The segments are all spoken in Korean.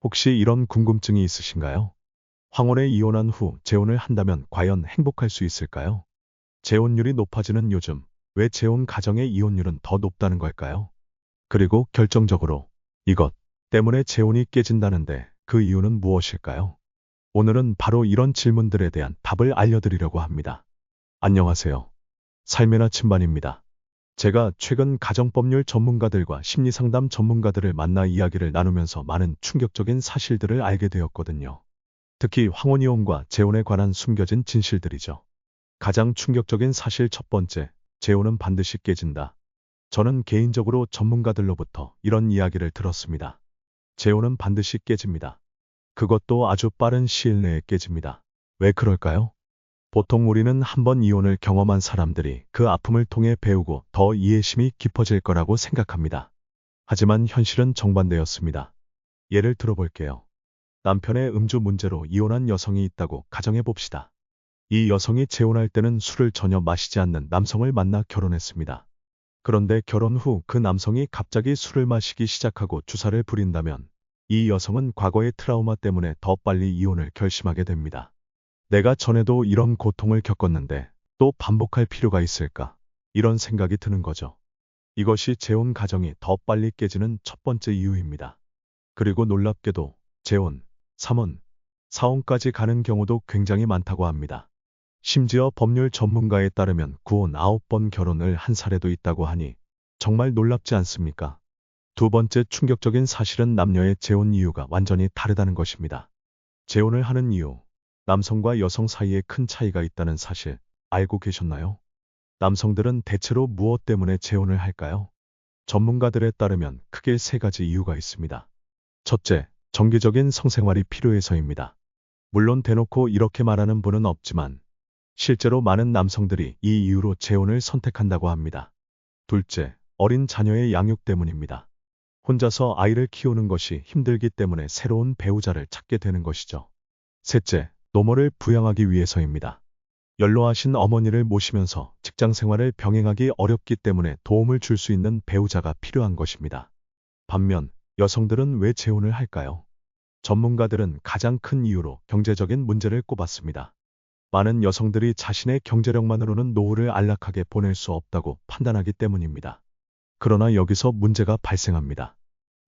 혹시 이런 궁금증이 있으신가요? 황혼에 이혼한 후 재혼을 한다면 과연 행복할 수 있을까요? 재혼율이 높아지는 요즘, 왜 재혼 가정의 이혼율은 더 높다는 걸까요? 그리고 결정적으로 이것 때문에 재혼이 깨진다는데 그 이유는 무엇일까요? 오늘은 바로 이런 질문들에 대한 답을 알려드리려고 합니다. 안녕하세요. 삶의 나침반입니다. 제가 최근 가정법률 전문가들과 심리상담 전문가들을 만나 이야기를 나누면서 많은 충격적인 사실들을 알게 되었거든요. 특히 황혼이혼과 재혼에 관한 숨겨진 진실들이죠. 가장 충격적인 사실 첫 번째, 재혼은 반드시 깨진다. 저는 개인적으로 전문가들로부터 이런 이야기를 들었습니다. 재혼은 반드시 깨집니다. 그것도 아주 빠른 시일 내에 깨집니다. 왜 그럴까요? 보통 우리는 한 번 이혼을 경험한 사람들이 그 아픔을 통해 배우고 더 이해심이 깊어질 거라고 생각합니다. 하지만 현실은 정반대였습니다. 예를 들어볼게요. 남편의 음주 문제로 이혼한 여성이 있다고 가정해 봅시다. 이 여성이 재혼할 때는 술을 전혀 마시지 않는 남성을 만나 결혼했습니다. 그런데 결혼 후 그 남성이 갑자기 술을 마시기 시작하고 주사를 부린다면 이 여성은 과거의 트라우마 때문에 더 빨리 이혼을 결심하게 됩니다. 내가 전에도 이런 고통을 겪었는데 또 반복할 필요가 있을까? 이런 생각이 드는 거죠. 이것이 재혼 가정이 더 빨리 깨지는 첫 번째 이유입니다. 그리고 놀랍게도 재혼, 3혼, 4혼까지 가는 경우도 굉장히 많다고 합니다. 심지어 법률 전문가에 따르면 9혼 9번 결혼을 한 사례도 있다고 하니 정말 놀랍지 않습니까? 두 번째 충격적인 사실은 남녀의 재혼 이유가 완전히 다르다는 것입니다. 재혼을 하는 이유, 남성과 여성 사이에 큰 차이가 있다는 사실 알고 계셨나요? 남성들은 대체로 무엇 때문에 재혼을 할까요? 전문가들에 따르면 크게 세 가지 이유가 있습니다. 첫째, 정기적인 성생활이 필요해서입니다. 물론 대놓고 이렇게 말하는 분은 없지만 실제로 많은 남성들이 이 이유로 재혼을 선택한다고 합니다. 둘째, 어린 자녀의 양육 때문입니다. 혼자서 아이를 키우는 것이 힘들기 때문에 새로운 배우자를 찾게 되는 것이죠. 셋째, 노모를 부양하기 위해서입니다. 연로하신 어머니를 모시면서 직장 생활을 병행하기 어렵기 때문에 도움을 줄 수 있는 배우자가 필요한 것입니다. 반면 여성들은 왜 재혼을 할까요? 전문가들은 가장 큰 이유로 경제적인 문제를 꼽았습니다. 많은 여성들이 자신의 경제력만으로는 노후를 안락하게 보낼 수 없다고 판단하기 때문입니다. 그러나 여기서 문제가 발생합니다.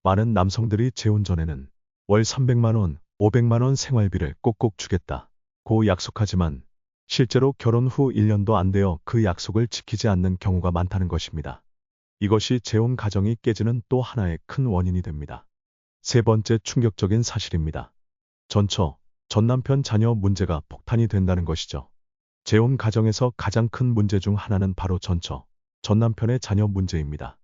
많은 남성들이 재혼 전에는 월 300만 원, 500만 원 생활비를 꼭꼭 주겠다고 약속하지만 실제로 결혼 후 1년도 안 되어 그 약속을 지키지 않는 경우가 많다는 것입니다. 이것이 재혼 가정이 깨지는 또 하나의 큰 원인이 됩니다. 세 번째 충격적인 사실입니다. 전처, 전남편 자녀 문제가 폭탄이 된다는 것이죠. 재혼 가정에서 가장 큰 문제 중 하나는 바로 전처, 전남편의 자녀 문제입니다.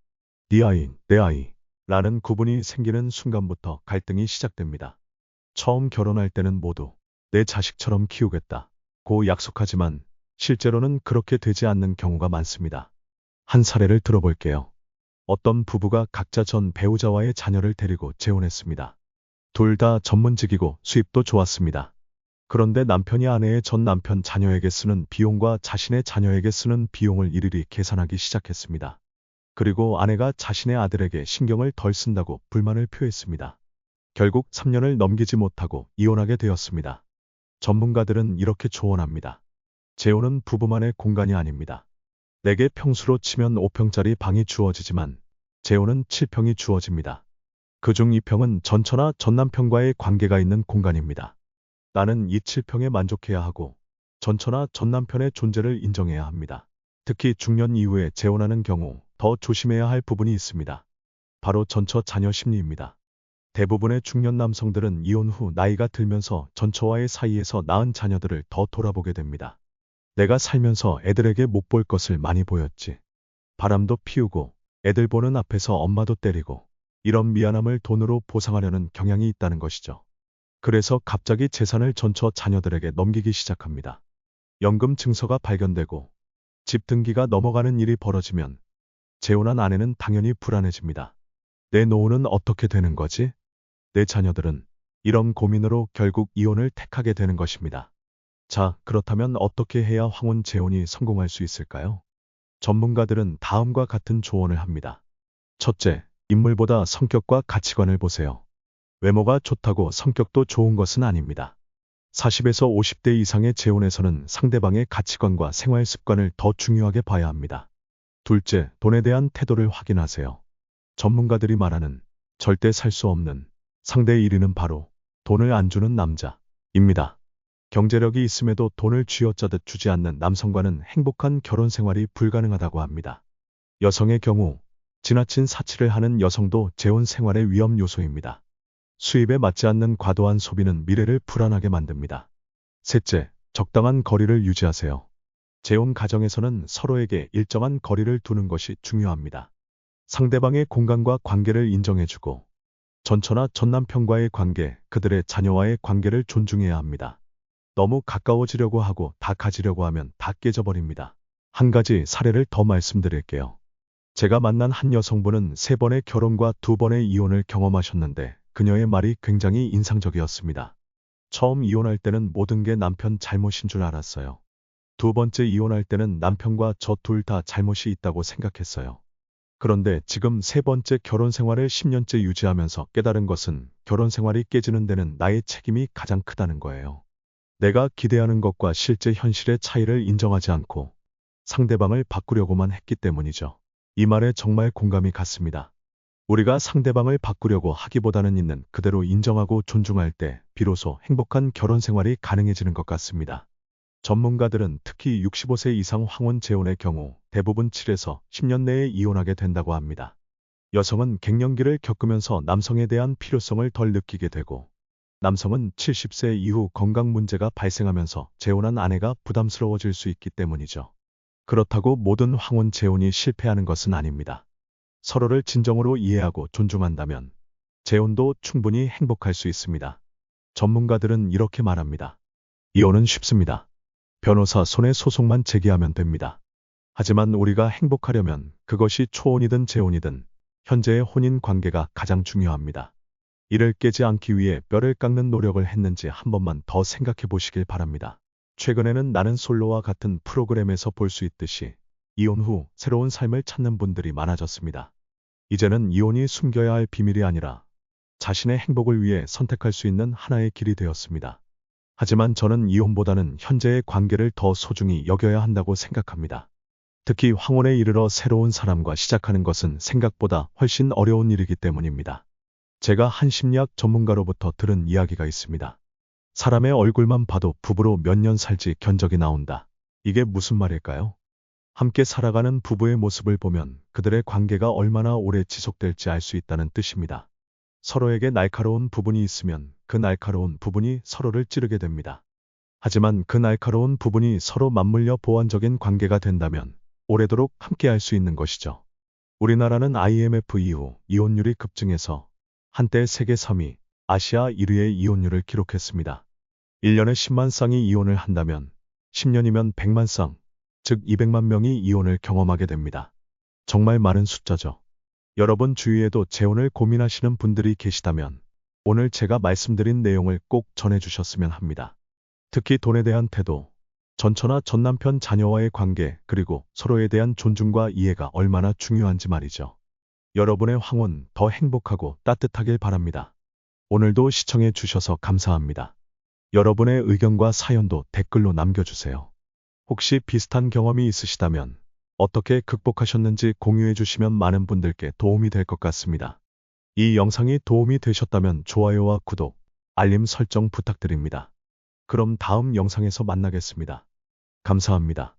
네 아이, 내 아이 라는 구분이 생기는 순간부터 갈등이 시작됩니다. 처음 결혼할 때는 모두 내 자식처럼 키우겠다 고 약속하지만 실제로는 그렇게 되지 않는 경우가 많습니다. 한 사례를 들어볼게요. 어떤 부부가 각자 전 배우자와의 자녀를 데리고 재혼했습니다. 둘 다 전문직이고 수입도 좋았습니다. 그런데 남편이 아내의 전 남편 자녀에게 쓰는 비용과 자신의 자녀에게 쓰는 비용을 일일이 계산하기 시작했습니다. 그리고 아내가 자신의 아들에게 신경을 덜 쓴다고 불만을 표했습니다. 결국 3년을 넘기지 못하고 이혼하게 되었습니다. 전문가들은 이렇게 조언합니다. 재혼은 부부만의 공간이 아닙니다. 내게 평수로 치면 5평짜리 방이 주어지지만 재혼은 7평이 주어집니다. 그중 2평은 전처나 전남편과의 관계가 있는 공간입니다. 나는 이 7평에 만족해야 하고 전처나 전남편의 존재를 인정해야 합니다. 특히 중년 이후에 재혼하는 경우 더 조심해야 할 부분이 있습니다. 바로 전처 자녀 심리입니다. 대부분의 중년 남성들은 이혼 후 나이가 들면서 전처와의 사이에서 낳은 자녀들을 더 돌아보게 됩니다. 내가 살면서 애들에게 못 볼 것을 많이 보였지. 바람도 피우고 애들 보는 앞에서 엄마도 때리고 이런 미안함을 돈으로 보상하려는 경향이 있다는 것이죠. 그래서 갑자기 재산을 전처 자녀들에게 넘기기 시작합니다. 연금 증서가 발견되고 집 등기가 넘어가는 일이 벌어지면 재혼한 아내는 당연히 불안해집니다. 내 노후는 어떻게 되는 거지? 내 자녀들은 이런 고민으로 결국 이혼을 택하게 되는 것입니다. 자, 그렇다면 어떻게 해야 황혼 재혼이 성공할 수 있을까요? 전문가들은 다음과 같은 조언을 합니다. 첫째, 인물보다 성격과 가치관을 보세요. 외모가 좋다고 성격도 좋은 것은 아닙니다. 40에서 50대 이상의 재혼에서는 상대방의 가치관과 생활 습관을 더 중요하게 봐야 합니다. 둘째, 돈에 대한 태도를 확인하세요. 전문가들이 말하는 절대 살 수 없는 상대 1위는 바로 돈을 안 주는 남자입니다. 경제력이 있음에도 돈을 쥐어짜듯 주지 않는 남성과는 행복한 결혼 생활이 불가능하다고 합니다. 여성의 경우 지나친 사치를 하는 여성도 재혼 생활의 위험 요소입니다. 수입에 맞지 않는 과도한 소비는 미래를 불안하게 만듭니다. 셋째, 적당한 거리를 유지하세요. 재혼 가정에서는 서로에게 일정한 거리를 두는 것이 중요합니다. 상대방의 공간과 관계를 인정해주고 전처나 전남편과의 관계, 그들의 자녀와의 관계를 존중해야 합니다. 너무 가까워지려고 하고 다 가지려고 하면 다 깨져버립니다. 한 가지 사례를 더 말씀드릴게요. 제가 만난 한 여성분은 3번의 결혼과 2번의 이혼을 경험하셨는데 그녀의 말이 굉장히 인상적이었습니다. 처음 이혼할 때는 모든 게 남편 잘못인 줄 알았어요. 2번째 이혼할 때는 남편과 저 둘 다 잘못이 있다고 생각했어요. 그런데 지금 3번째 결혼 생활을 10년째 유지하면서 깨달은 것은 결혼 생활이 깨지는 데는 나의 책임이 가장 크다는 거예요. 내가 기대하는 것과 실제 현실의 차이를 인정하지 않고 상대방을 바꾸려고만 했기 때문이죠. 이 말에 정말 공감이 갔습니다. 우리가 상대방을 바꾸려고 하기보다는 있는 그대로 인정하고 존중할 때 비로소 행복한 결혼 생활이 가능해지는 것 같습니다. 전문가들은 특히 65세 이상 황혼 재혼의 경우 대부분 7에서 10년 내에 이혼하게 된다고 합니다. 여성은 갱년기를 겪으면서 남성에 대한 필요성을 덜 느끼게 되고 남성은 70세 이후 건강 문제가 발생하면서 재혼한 아내가 부담스러워질 수 있기 때문이죠. 그렇다고 모든 황혼 재혼이 실패하는 것은 아닙니다. 서로를 진정으로 이해하고 존중한다면 재혼도 충분히 행복할 수 있습니다. 전문가들은 이렇게 말합니다. 이혼은 쉽습니다. 변호사 손에 소송만 제기하면 됩니다. 하지만 우리가 행복하려면 그것이 초혼이든 재혼이든 현재의 혼인 관계가 가장 중요합니다. 이를 깨지 않기 위해 뼈를 깎는 노력을 했는지 한 번만 더 생각해 보시길 바랍니다. 최근에는 나는 솔로와 같은 프로그램에서 볼 수 있듯이 이혼 후 새로운 삶을 찾는 분들이 많아졌습니다. 이제는 이혼이 숨겨야 할 비밀이 아니라 자신의 행복을 위해 선택할 수 있는 하나의 길이 되었습니다. 하지만 저는 이혼보다는 현재의 관계를 더 소중히 여겨야 한다고 생각합니다. 특히 황혼에 이르러 새로운 사람과 시작하는 것은 생각보다 훨씬 어려운 일이기 때문입니다. 제가 한 심리학 전문가로부터 들은 이야기가 있습니다. 사람의 얼굴만 봐도 부부로 몇 년 살지 견적이 나온다. 이게 무슨 말일까요? 함께 살아가는 부부의 모습을 보면 그들의 관계가 얼마나 오래 지속될지 알 수 있다는 뜻입니다. 서로에게 날카로운 부분이 있으면 그 날카로운 부분이 서로를 찌르게 됩니다. 하지만 그 날카로운 부분이 서로 맞물려 보완적인 관계가 된다면 오래도록 함께할 수 있는 것이죠. 우리나라는 IMF 이후 이혼율이 급증해서 한때 세계 3위, 아시아 1위의 이혼율을 기록했습니다. 1년에 10만 쌍이 이혼을 한다면 10년이면 100만 쌍, 즉 200만 명이 이혼을 경험하게 됩니다. 정말 많은 숫자죠. 여러분 주위에도 재혼을 고민하시는 분들이 계시다면 오늘 제가 말씀드린 내용을 꼭 전해주셨으면 합니다. 특히 돈에 대한 태도, 전처나 전남편 자녀와의 관계, 그리고 서로에 대한 존중과 이해가 얼마나 중요한지 말이죠. 여러분의 황혼 더 행복하고 따뜻하길 바랍니다. 오늘도 시청해 주셔서 감사합니다. 여러분의 의견과 사연도 댓글로 남겨주세요. 혹시 비슷한 경험이 있으시다면 어떻게 극복하셨는지 공유해 주시면 많은 분들께 도움이 될 것 같습니다. 이 영상이 도움이 되셨다면 좋아요와 구독, 알림 설정 부탁드립니다. 그럼 다음 영상에서 만나겠습니다. 감사합니다.